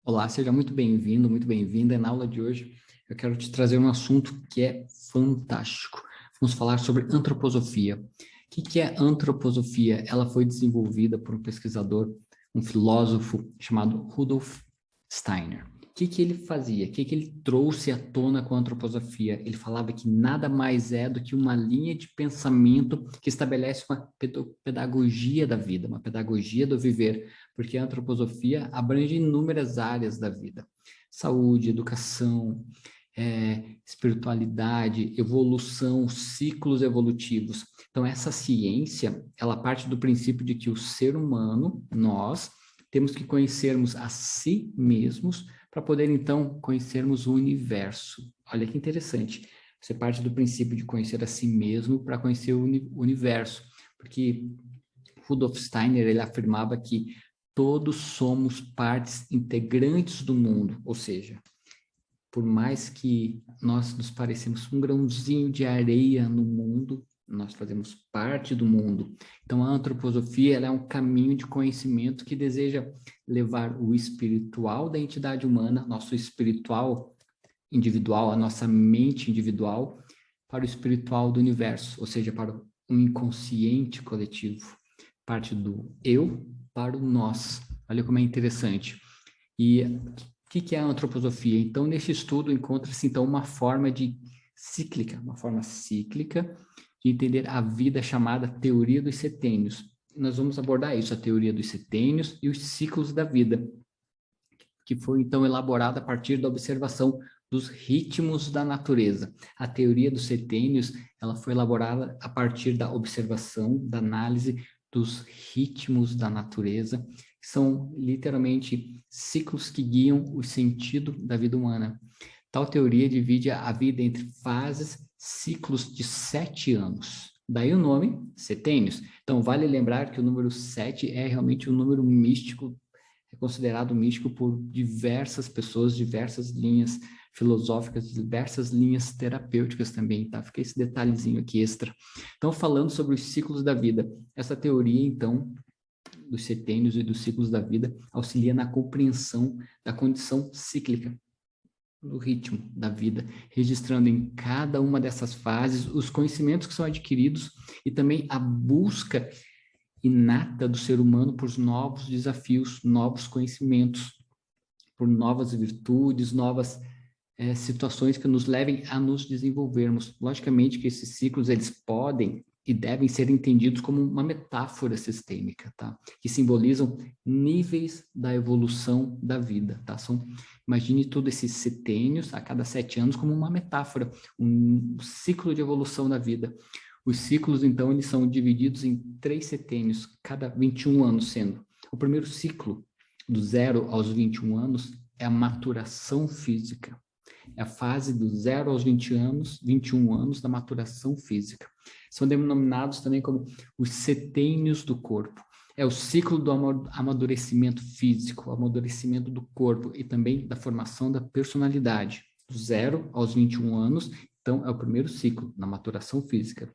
Olá, seja muito bem-vindo, muito bem-vinda. Na aula de hoje, eu quero te trazer um assunto que é fantástico. Vamos falar sobre antroposofia. O que é antroposofia? Ela foi desenvolvida por um pesquisador, um filósofo chamado Rudolf Steiner. O que ele fazia? O que ele trouxe à tona com a antroposofia? Ele falava que nada mais é do que uma linha de pensamento que estabelece uma pedagogia da vida, uma pedagogia do viver, porque a antroposofia abrange inúmeras áreas da vida: saúde, educação, espiritualidade, evolução, ciclos evolutivos. Então, essa ciência, ela parte do princípio de que o ser humano, nós, temos que conhecermos a si mesmos para poder, então, conhecermos o universo. Olha que interessante. Você parte do princípio de conhecer a si mesmo para conhecer o universo, porque Rudolf Steiner, ele afirmava que todos somos partes integrantes do mundo, ou seja, por mais que nós nos parecemos um grãozinho de areia no mundo, nós fazemos parte do mundo. Então, a antroposofia, ela é um caminho de conhecimento que deseja levar o espiritual da entidade humana, nosso espiritual individual, a nossa mente individual, para o espiritual do universo, ou seja, para um inconsciente coletivo. Parte do eu para o nós. Olha como é interessante. E o que é a antroposofia? Então, neste estudo encontra-se então uma forma cíclica de entender a vida, chamada teoria dos setênios. Nós vamos abordar isso, a teoria dos setênios e os ciclos da vida, que foi então elaborada a partir da observação dos ritmos da natureza. A teoria dos setênios, ela foi elaborada a partir da observação, da análise dos ritmos da natureza, que são literalmente ciclos que guiam o sentido da vida humana. Tal teoria divide a vida entre fases, ciclos de 7 anos. Daí o nome, setênios. Então, vale lembrar que o número 7 é realmente um número místico, é considerado místico por diversas pessoas, diversas linhas filosóficas, diversas linhas terapêuticas também, tá? Fica esse detalhezinho aqui extra. Então, falando sobre os ciclos da vida, essa teoria, então, dos setênios e dos ciclos da vida, auxilia na compreensão da condição cíclica, do ritmo da vida, registrando em cada uma dessas fases os conhecimentos que são adquiridos e também a busca inata do ser humano por novos desafios, novos conhecimentos, por novas virtudes, novas situações que nos levem a nos desenvolvermos. Logicamente que esses ciclos, eles podem e devem ser entendidos como uma metáfora sistêmica, tá? Que simbolizam níveis da evolução da vida, tá? Imagine todos esses setênios a cada 7 anos como uma metáfora, um ciclo de evolução da vida. Os ciclos, então, eles são divididos em 3 setênios, cada 21 anos sendo. O primeiro ciclo, do 0 aos 21 anos, é a maturação física. É a fase do 0 aos 21 anos da maturação física. São denominados também como os setênios do corpo. É o ciclo do amadurecimento físico, o amadurecimento do corpo e também da formação da personalidade. Do 0 aos 21 anos, então, é o primeiro ciclo, na maturação física.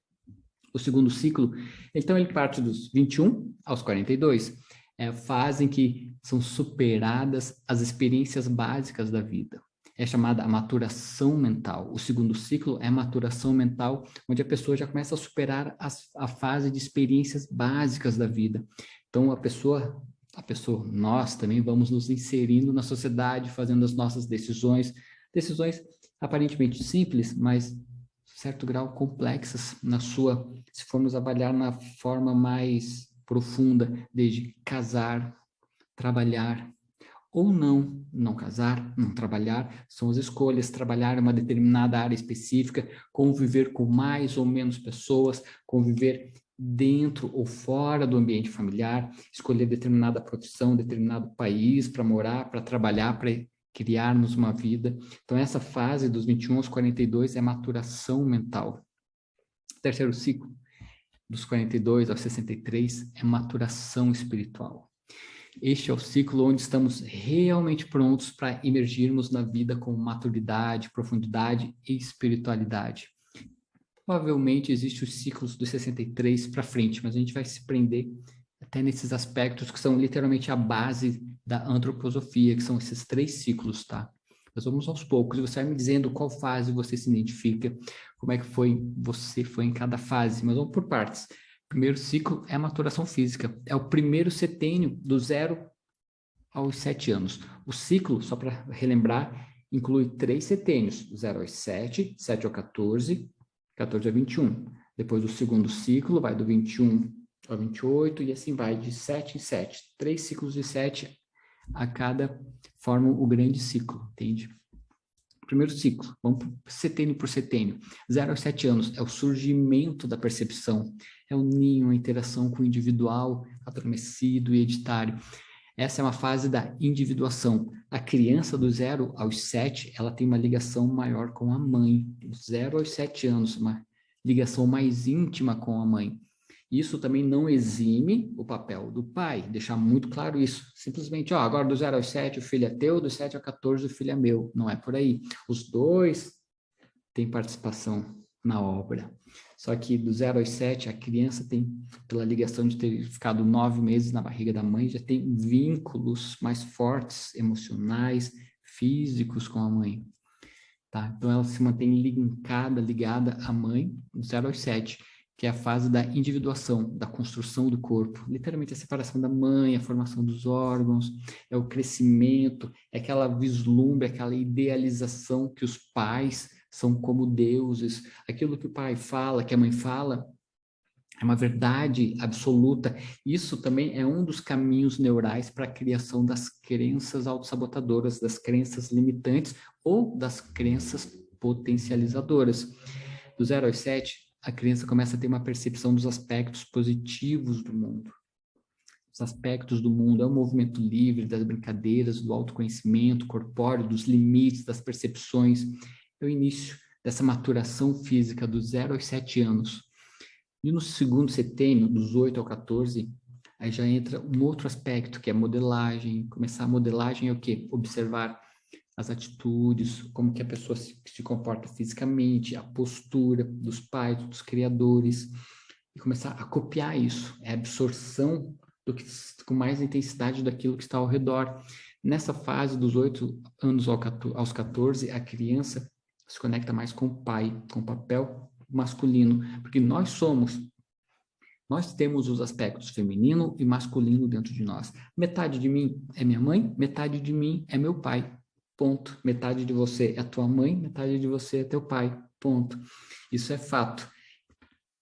O segundo ciclo, então, ele parte dos 21 aos 42. É a fase em que são superadas as experiências básicas da vida. É chamada a maturação mental. O segundo ciclo é a maturação mental, onde a pessoa já começa a superar a fase de experiências básicas da vida. Então, nós também vamos nos inserindo na sociedade, fazendo as nossas decisões aparentemente simples, mas certo grau complexas se formos avaliar na forma mais profunda, desde casar, trabalhar, ou não casar, não trabalhar, são as escolhas, trabalhar em uma determinada área específica, conviver com mais ou menos pessoas, conviver dentro ou fora do ambiente familiar, escolher determinada profissão, determinado país para morar, para trabalhar, para criarmos uma vida. Então, essa fase dos 21 aos 42 é maturação mental. Terceiro ciclo, dos 42 aos 63, é maturação espiritual. Este é o ciclo onde estamos realmente prontos para emergirmos na vida com maturidade, profundidade e espiritualidade. Provavelmente existem os ciclos dos 63 para frente, mas a gente vai se prender até nesses aspectos que são literalmente a base da antroposofia, que são esses 3 ciclos, tá? Nós vamos aos poucos, e você vai me dizendo qual fase você se identifica, como é que você foi em cada fase, mas vamos por partes. O primeiro ciclo é a maturação física, é o primeiro setênio do 0 aos 7 anos. O ciclo, só para relembrar, inclui 3 setênios, 0 aos 7, 7 ao 14, 14 a 21. Depois o segundo ciclo vai do 21 ao 28 e assim vai, de 7 em 7. 3 ciclos de 7 a cada formam o grande ciclo, entende? Primeiro ciclo, vamos setênio por setênio. 0 aos 7 anos é o surgimento da percepção, é o ninho, a interação com o individual, adormecido e hereditário. Essa é uma fase da individuação. A criança do 0 aos 7, ela tem uma ligação maior com a mãe. Do 0 aos 7 anos, uma ligação mais íntima com a mãe. Isso também não exime o papel do pai, deixar muito claro isso. Simplesmente, agora do 0 aos 7 o filho é teu, do 7 ao 14 o filho é meu. Não é por aí. Os dois têm participação na obra. Só que do 0 aos 7, a criança tem, pela ligação de ter ficado 9 meses na barriga da mãe, já tem vínculos mais fortes, emocionais, físicos com a mãe. Tá? Então, ela se mantém ligada à mãe, do 0 aos 7, que é a fase da individuação, da construção do corpo. Literalmente, a separação da mãe, a formação dos órgãos, é o crescimento, é aquela vislumbre, aquela idealização que os pais são como deuses. Aquilo que o pai fala, que a mãe fala, é uma verdade absoluta. Isso também é um dos caminhos neurais para a criação das crenças autossabotadoras, das crenças limitantes ou das crenças potencializadoras. Do 0 aos 7, a criança começa a ter uma percepção dos aspectos positivos do mundo. Os aspectos do mundo é o movimento livre, das brincadeiras, do autoconhecimento corpóreo, dos limites, das percepções. É o início dessa maturação física do 0 aos 7 anos. E no segundo setênio, dos 8 ao 14, aí já entra um outro aspecto, que é a modelagem. Começar a modelagem é o quê? Observar as atitudes, como que a pessoa se comporta fisicamente, a postura dos pais, dos criadores, e começar a copiar isso. É a absorção com mais intensidade daquilo que está ao redor. Nessa fase dos 8 anos aos 14, a criança se conecta mais com o pai, com o papel masculino, porque nós temos os aspectos feminino e masculino dentro de nós. Metade de mim é minha mãe, metade de mim é meu pai. Ponto. Metade de você é tua mãe, metade de você é teu pai. Ponto. Isso é fato.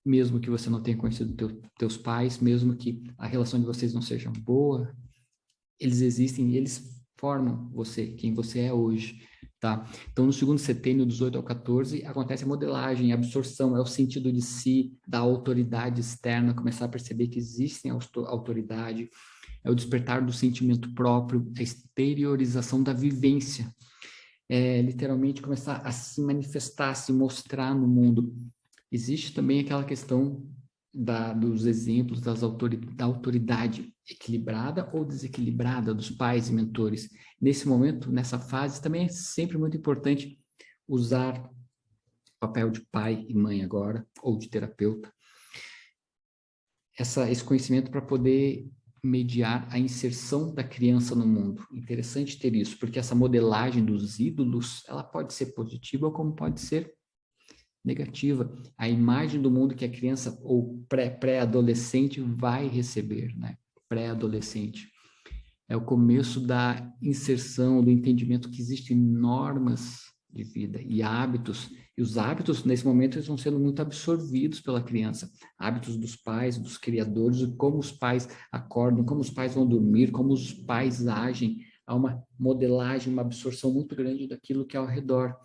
Mesmo que você não tenha conhecido teus pais, mesmo que a relação de vocês não seja boa, eles existem e eles formam você, quem você é hoje. Tá? Então, no segundo setênio, dos 8 ao 14, acontece a modelagem, a absorção, é o sentido de si, da autoridade externa, começar a perceber que existem autoridade, é o despertar do sentimento próprio, a exteriorização da vivência, é literalmente começar a se manifestar, a se mostrar no mundo. Existe também aquela questão dos exemplos da autoridade equilibrada ou desequilibrada dos pais e mentores. Nesse momento, nessa fase, também é sempre muito importante usar o papel de pai e mãe agora, ou de terapeuta, esse conhecimento para poder mediar a inserção da criança no mundo. Interessante ter isso, porque essa modelagem dos ídolos, ela pode ser positiva como pode ser negativa. A imagem do mundo que a criança ou pré-adolescente vai receber, né? Pré-adolescente. É o começo da inserção, do entendimento que existem normas de vida e hábitos. E os hábitos, nesse momento, eles vão sendo muito absorvidos pela criança. Hábitos dos pais, dos criadores, como os pais acordam, como os pais vão dormir, como os pais agem. Há uma modelagem, uma absorção muito grande daquilo que é ao redor.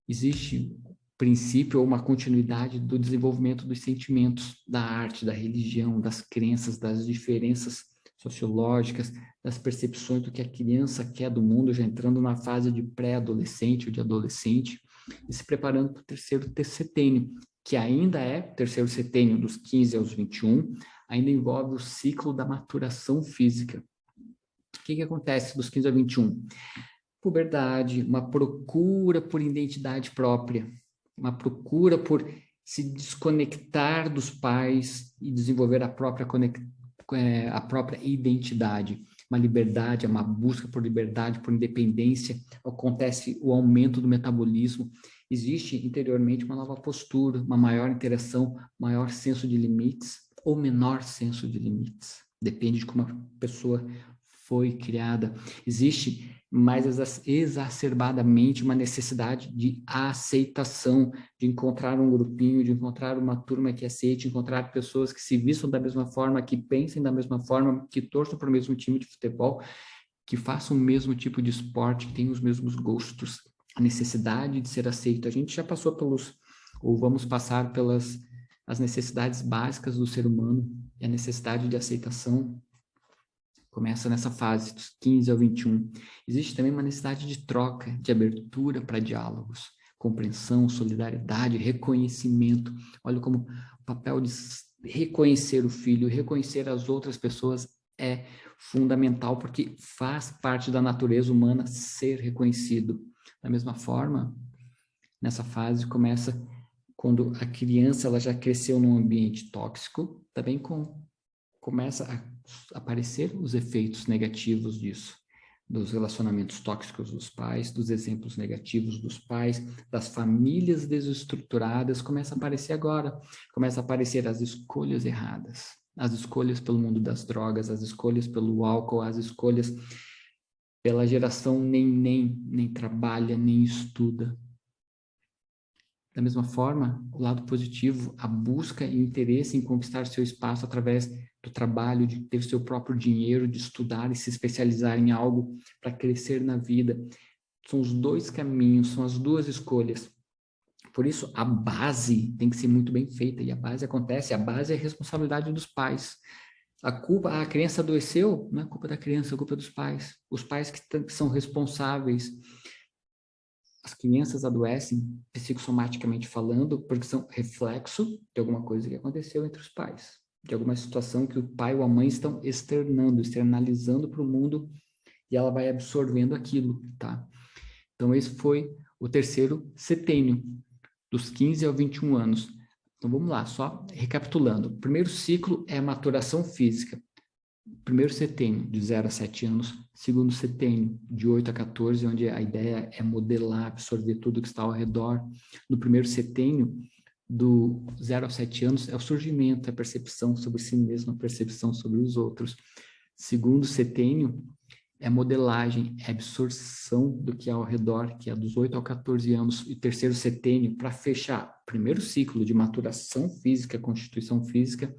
Existe princípio ou uma continuidade do desenvolvimento dos sentimentos, da arte, da religião, das crenças, das diferenças sociológicas, das percepções do que a criança quer do mundo, já entrando na fase de pré-adolescente ou de adolescente, e se preparando para o terceiro setênio, que ainda é o terceiro setênio dos 15 aos 21, ainda envolve o ciclo da maturação física. O que acontece dos 15 a 21? Puberdade, uma procura por identidade própria, uma procura por se desconectar dos pais e desenvolver a própria identidade. uma liberdade, uma busca por liberdade, por independência, acontece o aumento do metabolismo, existe interiormente uma nova postura, uma maior interação, maior senso de limites ou menor senso de limites. Depende de como a pessoa foi criada. Existe mais exacerbadamente uma necessidade de aceitação, de encontrar um grupinho, de encontrar uma turma que aceite, encontrar pessoas que se vistam da mesma forma, que pensem da mesma forma, que torçam para o mesmo time de futebol, que façam o mesmo tipo de esporte, que tenham os mesmos gostos. A necessidade de ser aceito. A gente já passou ou vamos passar pelas as necessidades básicas do ser humano, e a necessidade de aceitação começa nessa fase, dos 15 ao 21. Existe também uma necessidade de troca, de abertura para diálogos, compreensão, solidariedade, reconhecimento. Olha como o papel de reconhecer o filho, reconhecer as outras pessoas é fundamental, porque faz parte da natureza humana ser reconhecido. Da mesma forma, nessa fase começa quando a criança ela já cresceu num ambiente tóxico, também começa a aparecer os efeitos negativos disso, dos relacionamentos tóxicos dos pais, dos exemplos negativos dos pais, das famílias desestruturadas, começa a aparecer agora, começa a aparecer as escolhas erradas, as escolhas pelo mundo das drogas, as escolhas pelo álcool, as escolhas pela geração nem trabalha, nem estuda. Da mesma forma, o lado positivo, a busca e interesse em conquistar seu espaço através do trabalho, de ter seu próprio dinheiro, de estudar e se especializar em algo para crescer na vida. São os dois caminhos, são as duas escolhas. Por isso, a base tem que ser muito bem feita, e a base é a responsabilidade dos pais. A criança adoeceu, não é culpa da criança, é culpa dos pais. Os pais que são responsáveis. As crianças adoecem psicossomaticamente falando porque são reflexo de alguma coisa que aconteceu entre os pais, de alguma situação que o pai ou a mãe estão externalizando para o mundo, e ela vai absorvendo aquilo, tá? Então esse foi o terceiro setênio, dos 15 aos 21 anos. Então vamos lá, só recapitulando. O primeiro ciclo é a maturação física. Primeiro setênio, de 0 a 7 anos. Segundo setênio, de 8 a 14, onde a ideia é modelar, absorver tudo que está ao redor. No primeiro setênio, do 0 a 7 anos, é o surgimento, a percepção sobre si mesmo, a percepção sobre os outros. Segundo setênio, é modelagem, é absorção do que é ao redor, que é dos 8 aos 14 anos. E terceiro setênio, para fechar, primeiro ciclo de maturação física, constituição física,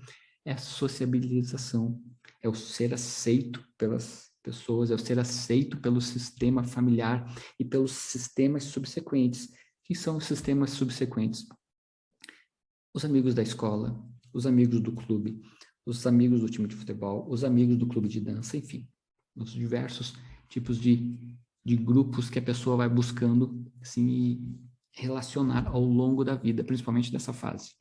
é a sociabilização, é o ser aceito pelas pessoas, é o ser aceito pelo sistema familiar e pelos sistemas subsequentes. Que são os sistemas subsequentes? Os amigos da escola, os amigos do clube, os amigos do time de futebol, os amigos do clube de dança, enfim, os diversos tipos de grupos que a pessoa vai buscando se relacionar ao longo da vida, principalmente dessa fase.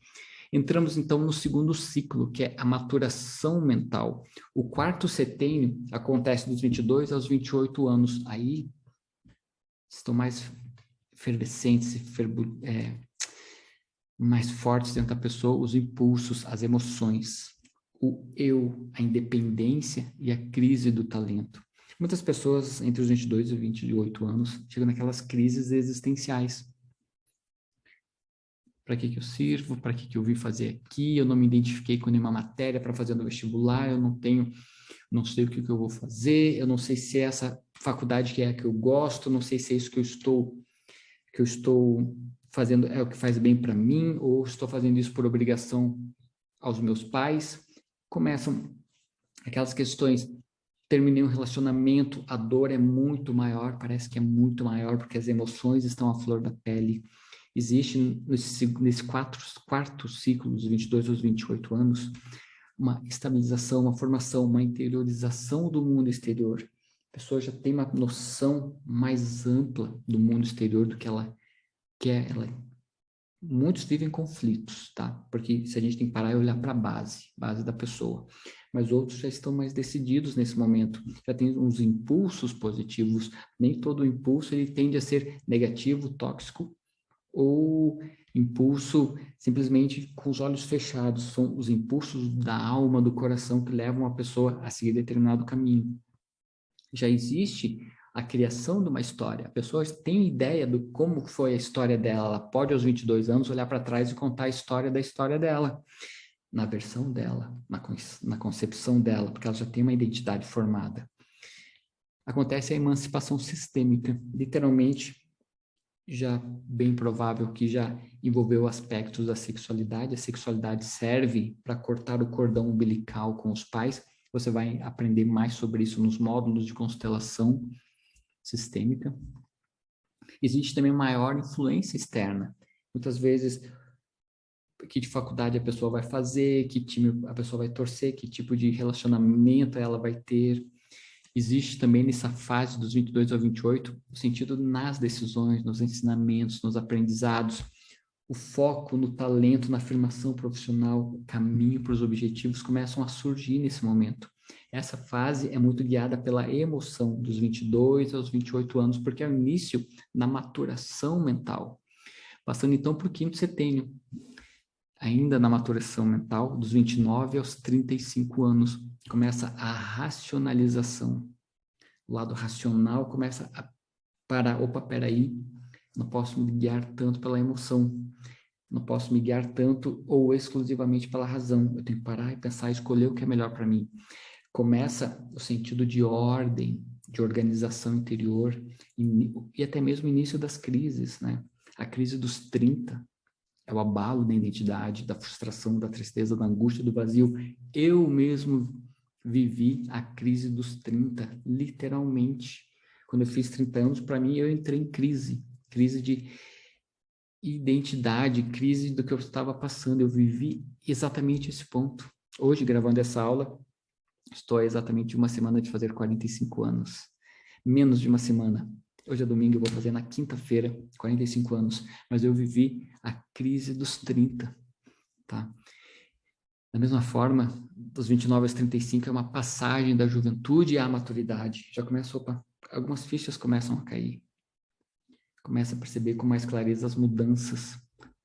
Entramos, então, no segundo ciclo, que é a maturação mental. O quarto setênio acontece dos 22 aos 28 anos. Aí estão mais efervescentes, mais fortes dentro da pessoa, os impulsos, as emoções, o eu, a independência e a crise do talento. Muitas pessoas, entre os 22 e 28 anos, chegam naquelas crises existenciais. Para que eu sirvo? Para que eu vim fazer aqui? Eu não me identifiquei com nenhuma matéria para fazer no vestibular, eu não sei o que eu vou fazer, eu não sei se é essa faculdade que é a que eu gosto, não sei se é isso que eu estou fazendo é o que faz bem para mim, ou estou fazendo isso por obrigação aos meus pais. Começam aquelas questões, terminei um relacionamento, a dor é muito maior, parece que é muito maior, porque as emoções estão à flor da pele. Existe nesse quarto ciclo, dos 22 aos 28 anos, uma estabilização, uma formação, uma interiorização do mundo exterior. A pessoa já tem uma noção mais ampla do mundo exterior do que ela quer. Muitos vivem conflitos, tá? Porque se a gente tem que parar e olhar para a base da pessoa. Mas outros já estão mais decididos nesse momento, já tem uns impulsos positivos. Nem todo impulso ele tende a ser negativo, tóxico, ou impulso simplesmente com os olhos fechados. São os impulsos da alma, do coração, que levam a pessoa a seguir determinado caminho. já existe a criação de uma história. A pessoa tem ideia do como foi a história dela. Ela pode, aos 22 anos, olhar para trás e contar a história da história dela, na versão dela, na concepção dela, porque ela já tem uma identidade formada. Acontece a emancipação sistêmica, literalmente, já bem provável que já envolveu aspectos da sexualidade. A sexualidade serve para cortar o cordão umbilical com os pais. Você vai aprender mais sobre isso nos módulos de constelação sistêmica. Existe também maior influência externa. Muitas vezes, que de faculdade a pessoa vai fazer, que time a pessoa vai torcer, que tipo de relacionamento ela vai ter. Existe também nessa fase dos 22 ao 28 o sentido nas decisões, nos ensinamentos, nos aprendizados, o foco no talento, na afirmação profissional, o caminho para os objetivos começam a surgir nesse momento. Essa fase é muito guiada pela emoção dos 22 aos 28 anos, porque é o início da maturação mental. Passando então para o quinto setênio, ainda na maturação mental, dos 29 aos 35 anos, começa a racionalização. O lado racional começa a parar, opa, peraí, não posso me guiar tanto pela emoção, não posso me guiar tanto ou exclusivamente pela razão, eu tenho que parar e pensar e escolher o que é melhor para mim. Começa o sentido de ordem, de organização interior e até mesmo o início das crises, né? A crise dos 30 é o abalo da identidade, da frustração, da tristeza, da angústia, do vazio. Eu mesmo vivi a crise dos 30, literalmente. Quando eu fiz 30 anos, para mim, eu entrei em crise de identidade, crise do que eu estava passando. Eu vivi exatamente esse ponto. Hoje, gravando essa aula, estou há exatamente uma semana de fazer 45 anos. Menos de uma semana. Hoje é domingo, eu vou fazer na quinta-feira, 45 anos. Mas eu vivi a crise dos 30, tá? Da mesma forma, dos 29 aos 35 é uma passagem da juventude à maturidade. Já começa, opa, algumas fichas começam a cair. Começa a perceber com mais clareza as mudanças.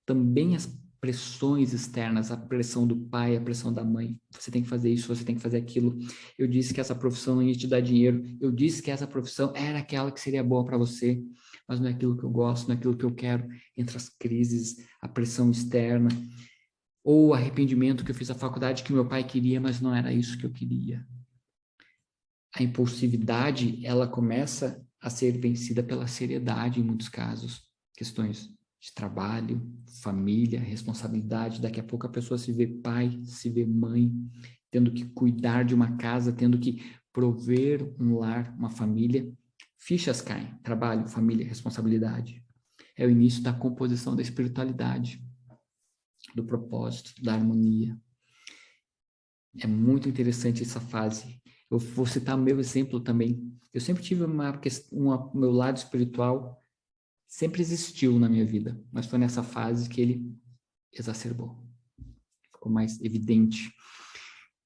Também as pressões externas, a pressão do pai, a pressão da mãe. Você tem que fazer isso, você tem que fazer aquilo. Eu disse que essa profissão não ia te dar dinheiro. Eu disse que essa profissão era aquela que seria boa para você, mas não é aquilo que eu gosto, não é aquilo que eu quero. Entre as crises, a pressão externa, ou o arrependimento que eu fiz a faculdade que meu pai queria, mas não era isso que eu queria. A impulsividade, ela começa a ser vencida pela seriedade em muitos casos. Questões de trabalho, família, responsabilidade. Daqui a pouco a pessoa se vê pai, se vê mãe, tendo que cuidar de uma casa, tendo que prover um lar, uma família. Fichas caem, trabalho, família, responsabilidade. É o início da composição da espiritualidade, do propósito, da harmonia. É muito interessante essa fase. Eu vou citar o meu exemplo também. Eu sempre tive meu lado espiritual sempre existiu na minha vida, mas foi nessa fase que ele exacerbou. Ficou mais evidente.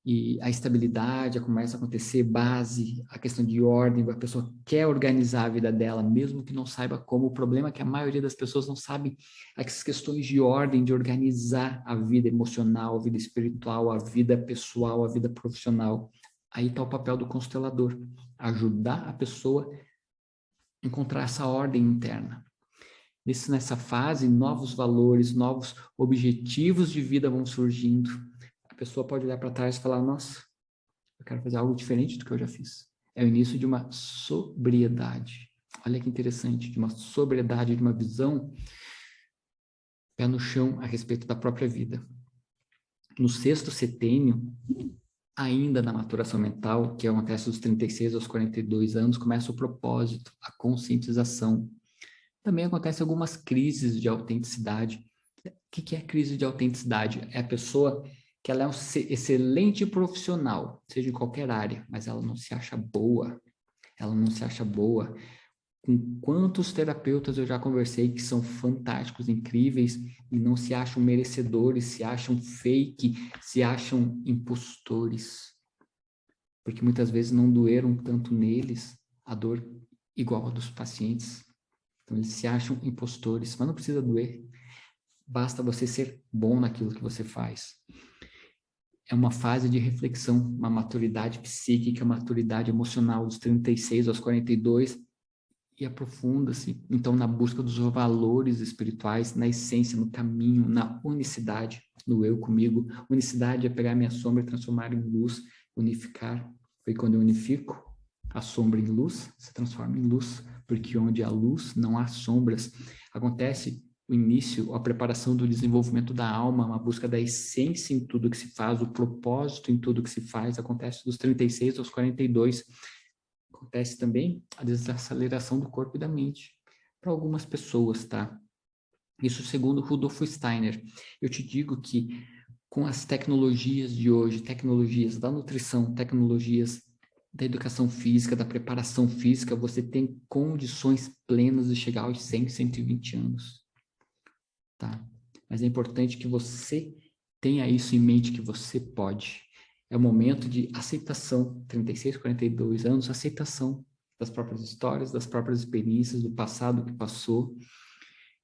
E a estabilidade começa a acontecer, base, a questão de ordem, a pessoa quer organizar a vida dela, mesmo que não saiba como. O problema é que a maioria das pessoas não sabe essas questões de ordem, de organizar a vida emocional, a vida espiritual, a vida pessoal, a vida profissional. Aí está o papel do constelador, ajudar a pessoa a encontrar essa ordem interna. Nessa fase, novos valores, novos objetivos de vida vão surgindo. A pessoa pode olhar para trás e falar, nossa, eu quero fazer algo diferente do que eu já fiz. É o início de uma sobriedade. Olha que interessante, de uma sobriedade, de uma visão pé no chão a respeito da própria vida. No sexto setênio, ainda na maturação mental, que acontece dos 36 aos 42 anos, começa o propósito, a conscientização. Também acontecem algumas crises de autenticidade. O que é crise de autenticidade? É a pessoa que ela é um excelente profissional, seja em qualquer área, mas ela não se acha boa. Ela não se acha boa. Com quantos terapeutas eu já conversei que são fantásticos, incríveis, e não se acham merecedores, se acham fake, se acham impostores. Porque muitas vezes não doeram tanto neles a dor igual a dos pacientes. Então, eles se acham impostores, mas não precisa doer. Basta você ser bom naquilo que você faz. é uma fase de reflexão, uma maturidade psíquica, maturidade emocional dos 36 aos 42, e aprofunda-se, então, na busca dos valores espirituais, na essência, no caminho, na unicidade, no eu comigo. Unicidade é pegar minha sombra e transformar em luz, unificar. Foi quando eu unifico a sombra em luz, se transforma em luz, porque onde há luz, não há sombras. Acontece o início, a preparação do desenvolvimento da alma, uma busca da essência em tudo que se faz, o propósito em tudo que se faz, acontece dos 36 aos 42. Acontece também a desaceleração do corpo e da mente, para algumas pessoas, tá? Isso segundo Rudolf Steiner. Eu te digo que com as tecnologias de hoje, tecnologias da nutrição, tecnologias da educação física, da preparação física, você tem condições plenas de chegar aos 100, 120 anos, tá? Mas é importante que você tenha isso em mente, que você pode. É o momento de aceitação, 36, 42 anos, aceitação das próprias histórias, das próprias experiências, do passado que passou.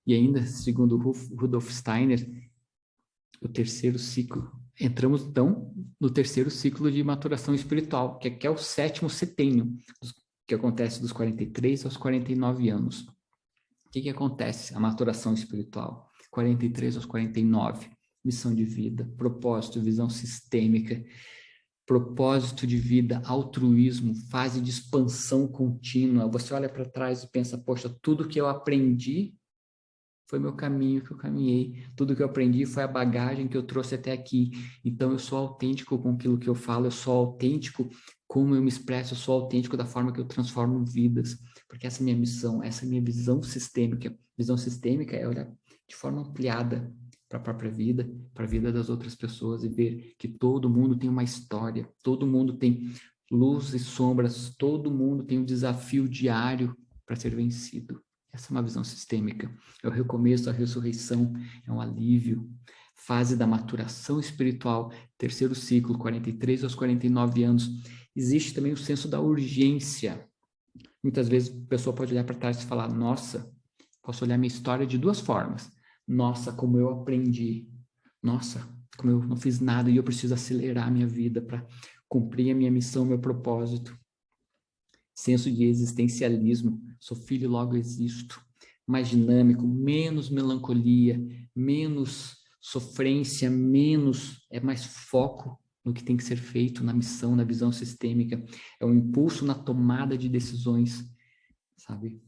E ainda, segundo Rudolf Steiner, o terceiro ciclo. Entramos, então, no terceiro ciclo de maturação espiritual, que é o sétimo setênio, que acontece dos 43 aos 49 anos. O que acontece? A maturação espiritual, 43 aos 49, missão de vida, propósito, visão sistêmica, propósito de vida, altruísmo, fase de expansão contínua. Você olha para trás e pensa, poxa, tudo que eu aprendi foi meu caminho que eu caminhei. Tudo que eu aprendi foi a bagagem que eu trouxe até aqui. Então, eu sou autêntico com aquilo que eu falo, eu sou autêntico como eu me expresso, eu sou autêntico da forma que eu transformo vidas. Porque essa é a minha missão, essa é a minha visão sistêmica. Visão sistêmica é olhar de forma ampliada para a própria vida, para a vida das outras pessoas e ver que todo mundo tem uma história, todo mundo tem luz e sombras, todo mundo tem um desafio diário para ser vencido. Essa é uma visão sistêmica. É o recomeço, a ressurreição, é um alívio. Fase da maturação espiritual, terceiro ciclo, 43 aos 49 anos. Existe também o senso da urgência. Muitas vezes a pessoa pode olhar para trás e falar, nossa, posso olhar minha história de duas formas. Nossa, como eu aprendi. Nossa, como eu não fiz nada e eu preciso acelerar a minha vida para cumprir a minha missão, meu propósito. Senso de existencialismo, sou filho, logo existo, mais dinâmico, menos melancolia, menos sofrência, é mais foco no que tem que ser feito, na missão, na visão sistêmica, é um impulso na tomada de decisões, sabe?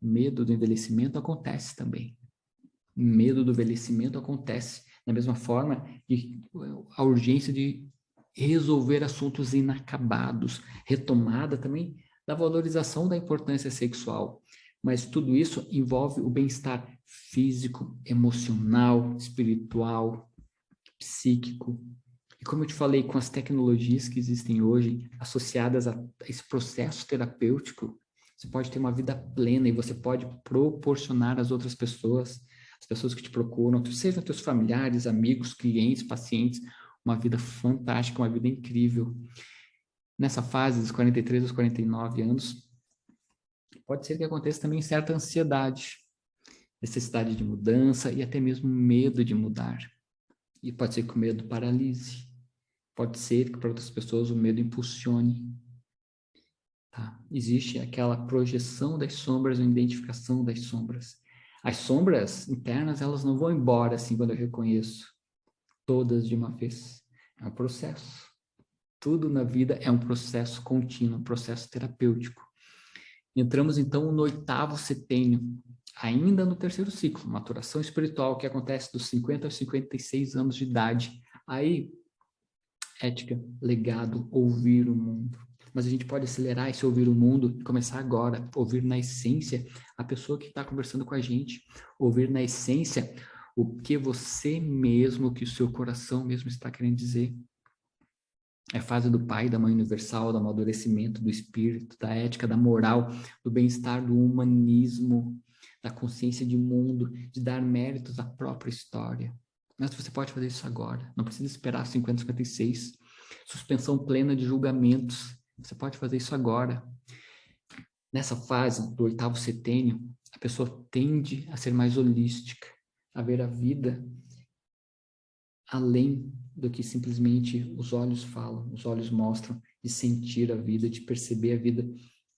Medo do envelhecimento acontece também. Medo do envelhecimento acontece da mesma forma que a urgência de resolver assuntos inacabados, retomada também da valorização da importância sexual. Mas tudo isso envolve o bem-estar físico, emocional, espiritual, psíquico. E como eu te falei, com as tecnologias que existem hoje, associadas a esse processo terapêutico, você pode ter uma vida plena e você pode proporcionar às outras pessoas, as pessoas que te procuram, sejam teus familiares, amigos, clientes, pacientes, uma vida fantástica, uma vida incrível. Nessa fase dos 43 aos 49 anos, pode ser que aconteça também certa ansiedade, necessidade de mudança e até mesmo medo de mudar. E pode ser que o medo paralise. Pode ser que para outras pessoas o medo impulsione. Tá? Existe aquela projeção das sombras, a identificação das sombras. As sombras internas, elas não vão embora assim quando eu reconheço todas de uma vez. É um processo. Tudo na vida é um processo contínuo, um processo terapêutico. Entramos então no 8º setênio, ainda no terceiro ciclo, maturação espiritual, que acontece dos 50 aos 56 anos de idade. Aí, ética, legado, ouvir o mundo. Mas a gente pode acelerar esse ouvir o mundo e começar agora, ouvir na essência a pessoa que está conversando com a gente, ouvir na essência o que você mesmo, o que o seu coração mesmo está querendo dizer. É a fase do pai, da mãe universal, do amadurecimento, do espírito, da ética, da moral, do bem-estar, do humanismo, da consciência de mundo, de dar méritos à própria história. Mas você pode fazer isso agora, não precisa esperar 50, 56. Suspensão plena de julgamentos, você pode fazer isso agora. Nessa fase do 8º setênio, a pessoa tende a ser mais holística, a ver a vida além do que simplesmente os olhos falam, os olhos mostram, de sentir a vida, de perceber a vida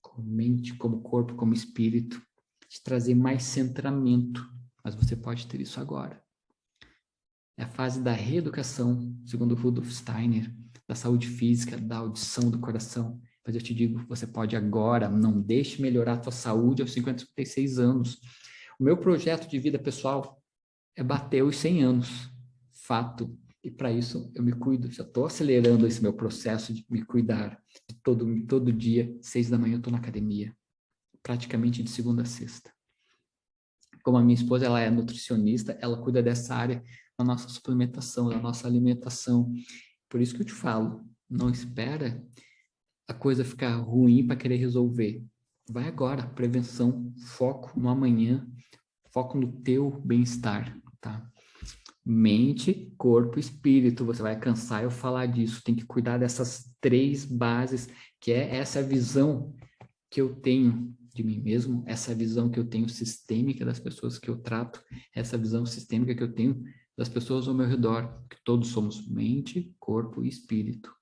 como mente, como corpo, como espírito, de trazer mais centramento. Mas você pode ter isso agora. É a fase da reeducação, segundo Rudolf Steiner, da saúde física, da audição do coração. Mas eu te digo, você pode agora, não deixe melhorar a tua saúde aos 56 anos. O meu projeto de vida pessoal é bater os 100 anos, fato. E para isso eu me cuido, já estou acelerando esse meu processo de me cuidar. De todo dia, 6 da manhã eu estou na academia, praticamente de segunda a sexta. Como a minha esposa ela é nutricionista, ela cuida dessa área da nossa suplementação, da nossa alimentação. Por isso que eu te falo, não espera a coisa ficar ruim para querer resolver. Vai agora, prevenção, foco no amanhã, foco no teu bem-estar, tá? Mente, corpo e espírito. Você vai cansar eu falar disso. Tem que cuidar dessas 3 bases, que é essa visão que eu tenho de mim mesmo, essa visão que eu tenho sistêmica das pessoas que eu trato, essa visão sistêmica que eu tenho das pessoas ao meu redor, que todos somos mente, corpo e espírito.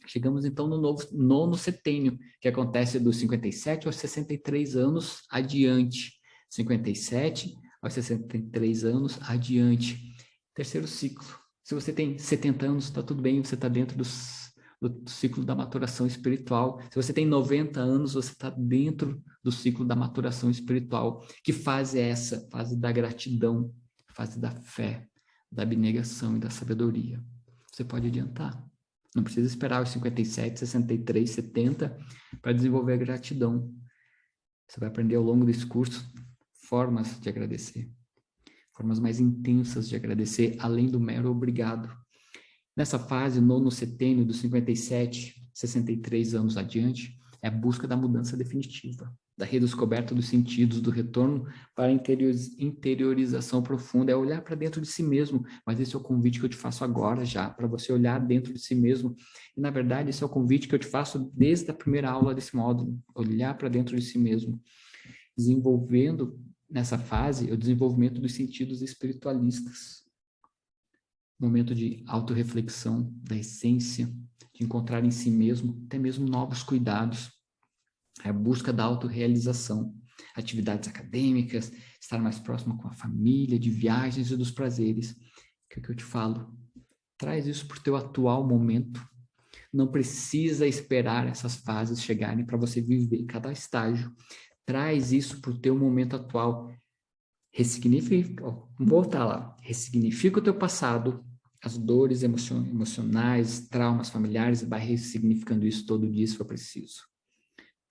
Chegamos então no nono setênio, que acontece dos 57 aos 63 anos adiante. 57 aos 63 anos adiante. Terceiro ciclo. Se você tem 70 anos, está tudo bem, você está dentro do ciclo da maturação espiritual. Se você tem 90 anos, você está dentro do ciclo da maturação espiritual. Que fase é essa? Fase da gratidão, fase da fé, da abnegação e da sabedoria. Você pode adiantar. Não precisa esperar os 57, 63, 70 para desenvolver a gratidão. Você vai aprender ao longo desse curso formas de agradecer. Formas mais intensas de agradecer, além do mero obrigado. Nessa fase, nono setênio, dos 57, 63 anos adiante, é a busca da mudança definitiva, da redescoberta dos sentidos, do retorno para a interiorização profunda, é olhar para dentro de si mesmo, mas esse é o convite que eu te faço agora já, para você olhar dentro de si mesmo, e na verdade esse é o convite que eu te faço desde a primeira aula desse módulo, olhar para dentro de si mesmo, desenvolvendo nessa fase o desenvolvimento dos sentidos espiritualistas, momento de autorreflexão, da essência, de encontrar em si mesmo até mesmo novos cuidados, a busca da autorrealização, atividades acadêmicas, estar mais próximo com a família, de viagens e dos prazeres. Que é o que eu te falo, traz isso para o teu atual momento. Não precisa esperar essas fases chegarem para você viver cada estágio. Traz isso para o teu momento atual. Ressignifica, voltar lá, ressignifica o teu passado, as dores emocionais, traumas familiares, vai ressignificando isso todo dia se for preciso,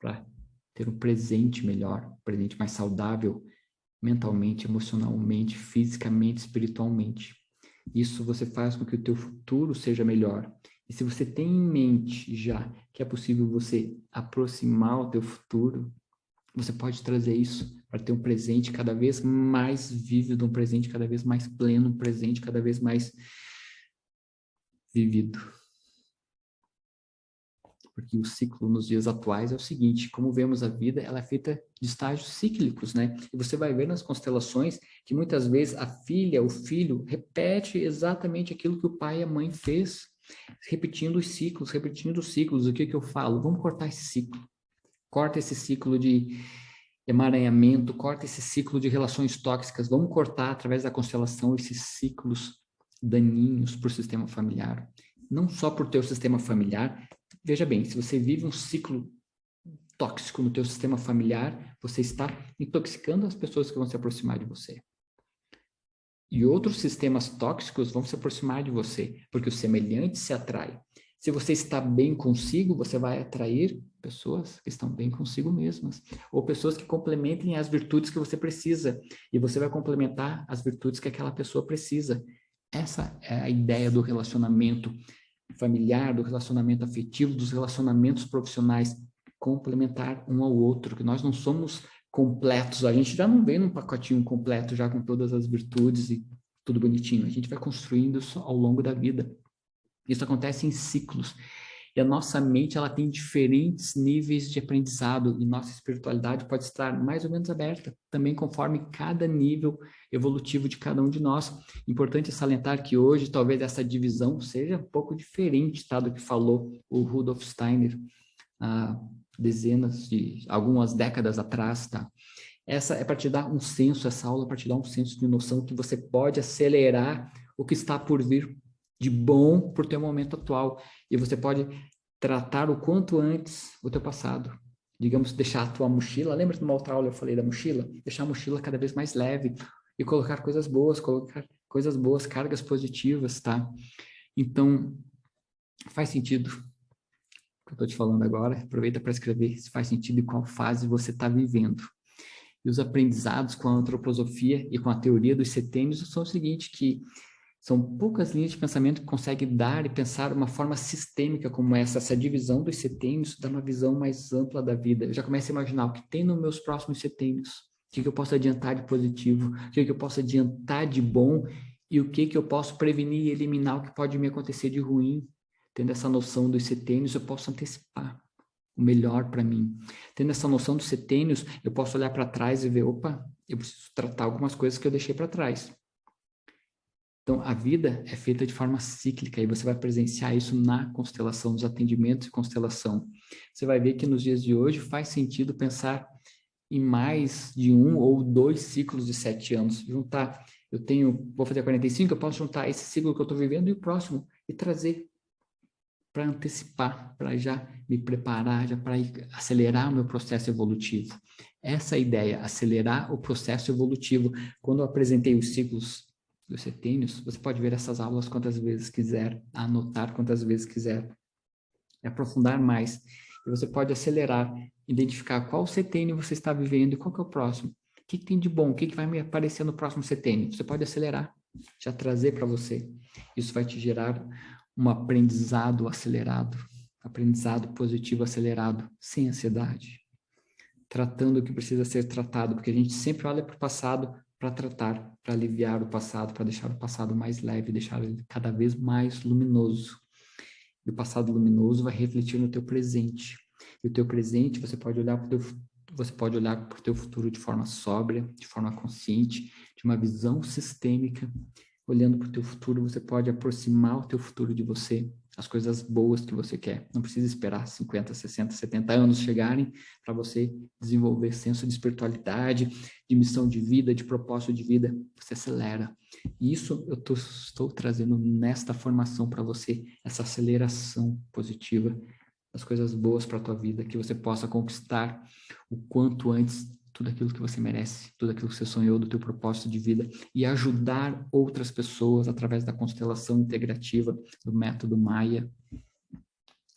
para ter um presente melhor, um presente mais saudável, mentalmente, emocionalmente, fisicamente, espiritualmente. Isso você faz com que o teu futuro seja melhor. E se você tem em mente já que é possível você aproximar o teu futuro, você pode trazer isso para ter um presente cada vez mais vívido, um presente cada vez mais pleno, um presente cada vez mais vivido. Porque o ciclo nos dias atuais é o seguinte, como vemos a vida, ela é feita de estágios cíclicos, né? E você vai ver nas constelações que muitas vezes a filha, o filho, repete exatamente aquilo que o pai e a mãe fez, repetindo os ciclos, repetindo os ciclos. O que que eu falo? Vamos cortar esse ciclo. Corta esse ciclo de emaranhamento, corta esse ciclo de relações tóxicas. Vamos cortar, através da constelação, esses ciclos daninhos para o sistema familiar. Não só para o teu sistema familiar. Veja bem, se você vive um ciclo tóxico no teu sistema familiar, você está intoxicando as pessoas que vão se aproximar de você. E outros sistemas tóxicos vão se aproximar de você, porque o semelhante se atrai. Se você está bem consigo, você vai atrair pessoas que estão bem consigo mesmas, ou pessoas que complementem as virtudes que você precisa, e você vai complementar as virtudes que aquela pessoa precisa. Essa é a ideia do relacionamento familiar, do relacionamento afetivo, dos relacionamentos profissionais, complementar um ao outro, que nós não somos completos, a gente já não vem num pacotinho completo, já com todas as virtudes e tudo bonitinho, a gente vai construindo isso ao longo da vida. Isso acontece em ciclos. E a nossa mente, ela tem diferentes níveis de aprendizado e nossa espiritualidade pode estar mais ou menos aberta, também conforme cada nível evolutivo de cada um de nós. Importante salientar que hoje, talvez essa divisão seja um pouco diferente, tá, do que falou o Rudolf Steiner há algumas décadas atrás, tá? Essa é para te dar um senso, essa aula é para te dar um senso de noção que você pode acelerar o que está por vir de bom para o teu momento atual. E você pode tratar o quanto antes o teu passado. Digamos, deixar a tua mochila, lembra de uma outra aula eu falei da mochila? Deixar a mochila cada vez mais leve e colocar coisas boas, cargas positivas, tá? Então, faz sentido o que eu estou te falando agora. Aproveita para escrever se faz sentido e qual fase você está vivendo. E os aprendizados com a antroposofia e com a teoria dos setênios são o seguinte, que são poucas linhas de pensamento que conseguem dar e pensar uma forma sistêmica como essa divisão dos setênios dá uma visão mais ampla da vida. Eu já começo a imaginar o que tem nos meus próximos setênios, o que eu posso adiantar de positivo, o que eu posso adiantar de bom e o que eu posso prevenir e eliminar o que pode me acontecer de ruim. Tendo essa noção dos setênios, eu posso antecipar o melhor para mim. Tendo essa noção dos setênios, eu posso olhar para trás e ver, opa, eu preciso tratar algumas coisas que eu deixei para trás. Então, a vida é feita de forma cíclica e você vai presenciar isso na constelação, nos atendimentos de constelação. Você vai ver que nos dias de hoje faz sentido pensar em mais de 1 ou 2 ciclos de 7 anos. Juntar, vou fazer 45, eu posso juntar esse ciclo que eu estou vivendo e o próximo e trazer para antecipar, para já me preparar, já para acelerar o meu processo evolutivo. Essa é a ideia, acelerar o processo evolutivo. Quando eu apresentei os ciclos dos setênios, você pode ver essas aulas quantas vezes quiser, anotar quantas vezes quiser, aprofundar mais. E você pode acelerar, identificar qual setênio você está vivendo e qual que é o próximo. O que tem de bom? O que vai me aparecer no próximo setênio? Você pode acelerar, já trazer para você. Isso vai te gerar um aprendizado acelerado, aprendizado positivo acelerado, sem ansiedade. Tratando o que precisa ser tratado, porque a gente sempre olha para o passado para tratar, para aliviar o passado, para deixar o passado mais leve, deixar ele cada vez mais luminoso. E o passado luminoso vai refletir no teu presente. E o teu presente, você pode olhar para o teu futuro de forma sóbria, de forma consciente, de uma visão sistêmica. Olhando para o teu futuro, você pode aproximar o teu futuro de você, as coisas boas que você quer. Não precisa esperar 50, 60, 70 anos chegarem para você desenvolver senso de espiritualidade, de missão de vida, de propósito de vida. Você acelera. E isso eu estou trazendo nesta formação para você, essa aceleração positiva das coisas boas para a tua vida, que você possa conquistar o quanto antes tudo aquilo que você merece, tudo aquilo que você sonhou do teu propósito de vida e ajudar outras pessoas através da constelação integrativa do método Maia,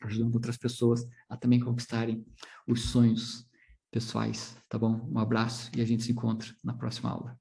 ajudando outras pessoas a também conquistarem os sonhos pessoais, tá bom? Um abraço e a gente se encontra na próxima aula.